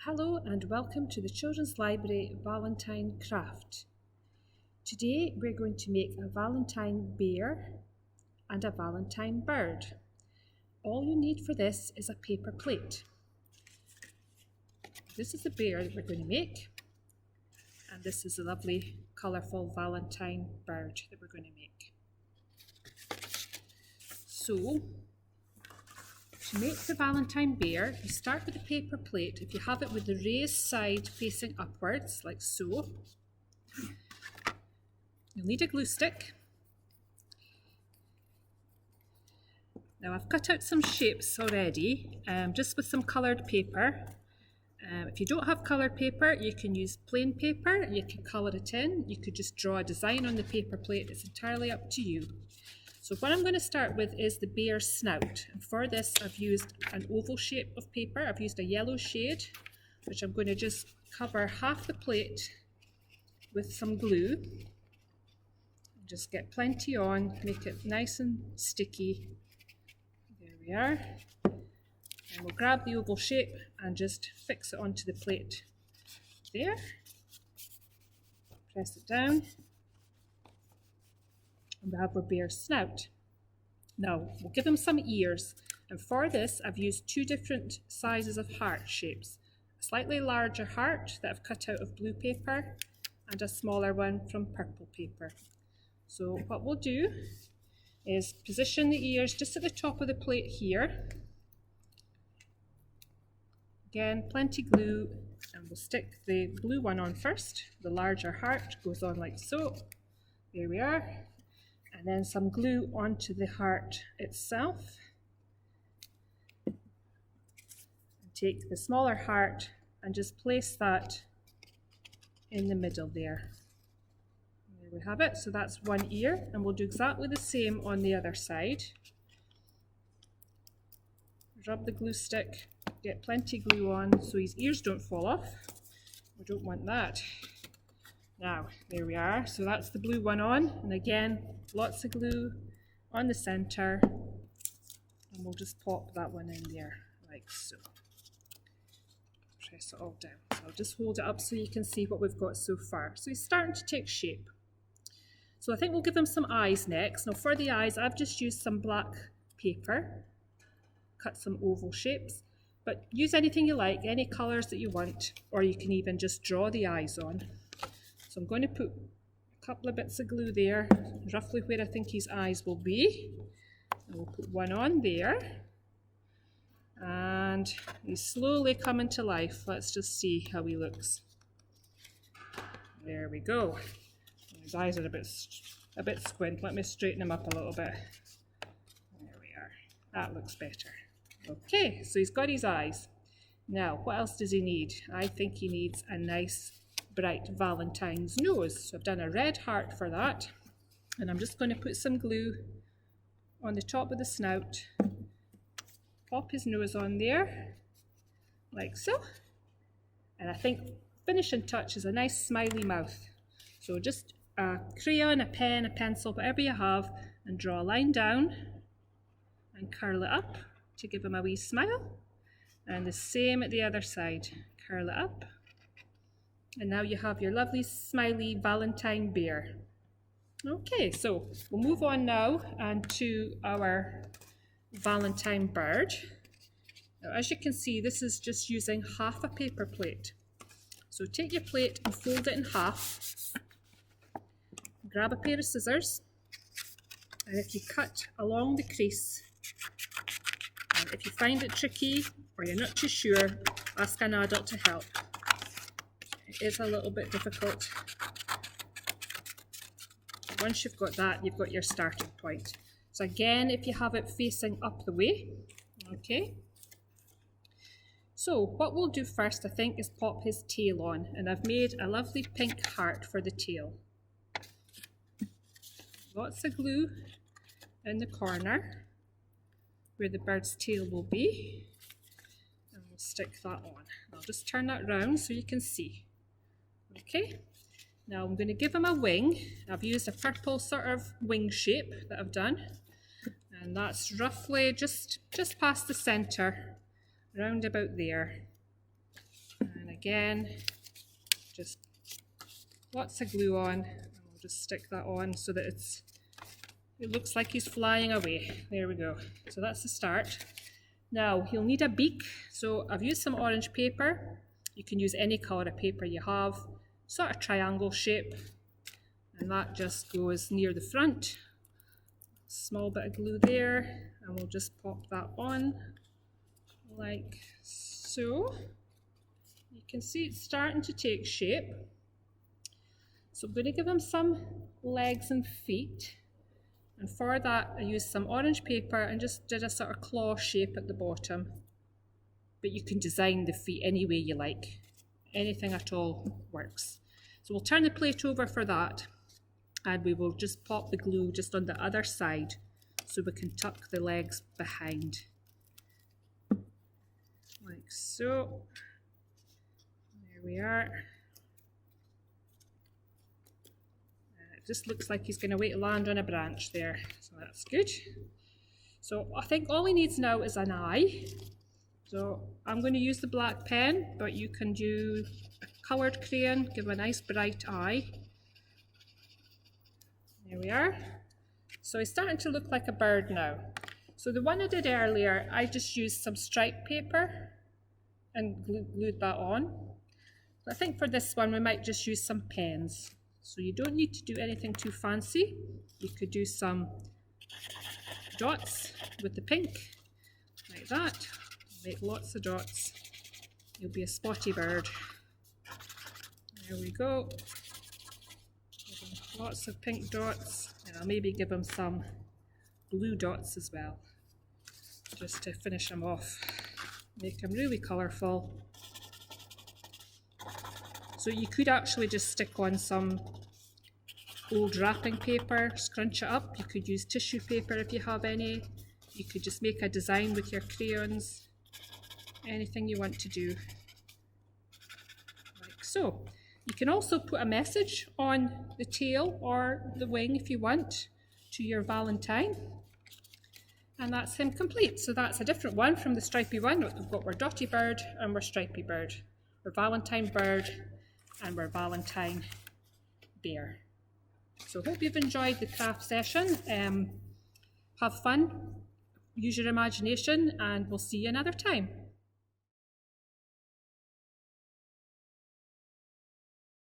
Hello and welcome to the Children's Library Valentine Craft. Today we're going to make a Valentine Bear and a Valentine Bird. All you need for this is a paper plate. This is the bear that we're going to make, and this is a lovely colourful Valentine bird that we're going to make. So, to make the Valentine Bear, you start with a paper plate. If you have it with the raised side facing upwards, like so, you'll need a glue stick. Now I've cut out some shapes already, just with some coloured paper. If you don't have coloured paper, you can use plain paper, you can colour it in, you could just draw a design on the paper plate, it's entirely up to you. So what I'm going to start with is the bear's snout, and for this I've used an oval shape of paper. I've used a yellow shade, which I'm going to just cover half the plate with some glue. Just get plenty on, make it nice and sticky. There we are. And we'll grab the oval shape and just fix it onto the plate there. Press it down. And we have our bear's snout. Now we'll give him some ears, and for this I've used two different sizes of heart shapes. A slightly larger heart that I've cut out of blue paper and a smaller one from purple paper. So what we'll do is position the ears just at the top of the plate here. Again, plenty glue, and we'll stick the blue one on first. The larger heart goes on like so. There we are. And then some glue onto the heart itself. And take the smaller heart and just place that in the middle there. There we have it. So that's one ear, and we'll do exactly the same on the other side. Rub the glue stick, get plenty glue on so his ears don't fall off. We don't want that. Now, there we are. So that's the blue one on, and again, lots of glue on the centre, and we'll just pop that one in there like so. Press it all down. So I'll just hold it up so you can see what we've got so far. So he's starting to take shape. So I think we'll give him some eyes next. Now for the eyes, I've just used some black paper, cut some oval shapes, but use anything you like, any colours that you want, or you can even just draw the eyes on. So I'm going to put a couple of bits of glue there, roughly where I think his eyes will be. And we'll put one on there. And he's slowly coming to life. Let's just see how he looks. There we go. His eyes are a bit squint. Let me straighten him up a little bit. There we are. That looks better. Okay, so he's got his eyes. Now, what else does he need? I think he needs a nice bright Valentine's nose. So I've done a red heart for that, and I'm just going to put some glue on the top of the snout, pop his nose on there like so, and I think finishing touch is a nice smiley mouth. So just a crayon, a pen, a pencil, whatever you have, and draw a line down and curl it up to give him a wee smile, and the same at the other side. Curl it up. And now you have your lovely smiley Valentine Bear. Okay, so we'll move on now and to our Valentine Bird. Now as you can see, this is just using half a paper plate. So take your plate and fold it in half. Grab a pair of scissors, and if you cut along the crease, and if you find it tricky or you're not too sure, ask an adult to help. It's a little bit difficult. Once you've got that, you've got your starting point. So again, if you have it facing up the way, okay. So what we'll do first, I think, is pop his tail on, and I've made a lovely pink heart for the tail. Lots of glue in the corner where the bird's tail will be, and we'll stick that on. I'll just turn that round so you can see. Okay, now I'm going to give him a wing. I've used a purple sort of wing shape that I've done, and that's roughly just past the centre, round about there. And again, just lots of glue on, and we'll just stick that on so that it looks like he's flying away. There we go. So that's the start. Now he'll need a beak, so I've used some orange paper. You can use any colour of paper you have, sort of triangle shape, and that just goes near the front. Small bit of glue there, and we'll just pop that on like so. You can see it's starting to take shape. So I'm going to give him some legs and feet, and for that I used some orange paper and just did a sort of claw shape at the bottom. But you can design the feet any way you like. Anything at all works. So we'll turn the plate over for that, and we will just pop the glue just on the other side so we can tuck the legs behind. Like so. There we are. It just looks like he's going to wait to land on a branch there, so that's good. So I think all he needs now is an eye. So I'm going to use the black pen, but you can do a coloured crayon, give him a nice bright eye. There we are. So he's starting to look like a bird now. So the one I did earlier, I just used some striped paper and glued that on. But I think for this one we might just use some pens. So you don't need to do anything too fancy. You could do some dots with the pink, like that. Make lots of dots. You'll be a spotty bird. There we go. Give him lots of pink dots, and I'll maybe give him some blue dots as well, just to finish him off. Make him really colourful. So you could actually just stick on some old wrapping paper, scrunch it up. You could use tissue paper if you have any. You could just make a design with your crayons. Anything you want to do, like so. You can also put a message on the tail or the wing if you want to your Valentine, and that's him complete. So that's a different one from the stripy one. We've got our dotty bird and our stripy bird, our Valentine bird and our Valentine bear. So hope you've enjoyed the craft session. Have fun, use your imagination, and we'll see you another time.